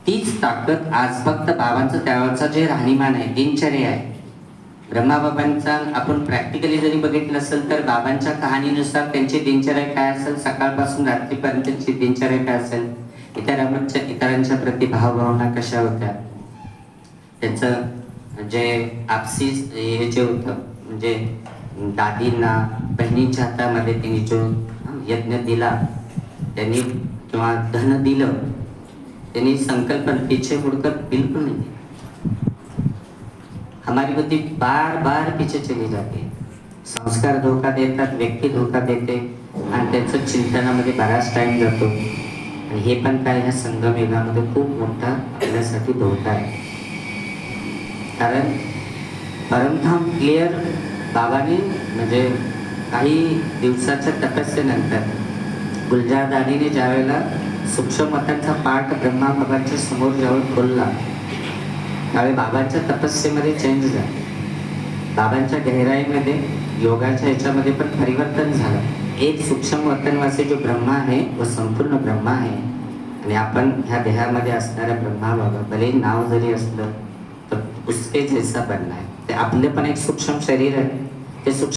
तीच ताकद आज फक्त बाबांचं त्यावेळचं जे राहणीमान आहे, दिनचर्या आहे, ब्रह्माबाबांचा आपण प्रॅक्टिकली जरी बघितलं असेल तर बाबांच्या कहाणीनुसार त्यांची दिनचर्या काय असेल, सकाळपासून रात्रीपर्यंत त्यांची दिनचर्या काय असेल, इतरांच्या प्रति भावभावना कशा होत्या, त्यांचं जे आपसी हे जे होतं, म्हणजे दादींना बहिणींच्या हातामध्ये त्यांनी जो यज्ञ दिला, त्यांनी किंवा धन दिलं, त्यांनी संकल्पना पीछे मुड़कर बिल्कुल नहीं, हमारी बुद्धि बार बार पीछे चली जाते, संस्कार धोका देतात, व्यक्ती धोका देते आणि त्यांचं चिंतनामध्ये बराच टाइम जातो. आणि हे पण काय ह्या संगमयुगामध्ये खूप मोठा आपल्यासाठी धोका आहे. कारण परमधाम क्लिअर बाबांनी म्हणजे काही दिवसाच्या तपस्येनंतर गुलजारदानीने ज्यावेळेला सूक्ष्म मतांचा पाठ ब्रह्मा बाबांच्या समोर जेव्हा बोलला त्यावेळी बाबांच्या तपस्येमध्ये चेंज झाला, बाबांच्या गहराईमध्ये योगाच्या ह्याच्यामध्ये पण परिवर्तन झालं. एक सूक्ष्म वतनवासी जो ब्रह्मा आहे व संपूर्ण ब्रह्मा आहे आणि आपण ह्या देहामध्ये असणाऱ्या ब्रह्मा बाबा भले नाव जरी असलं तर उसके जैसा बनना आहे. ते आपले पण एक सूक्ष्म शरीर आहे, ते सूक्ष्म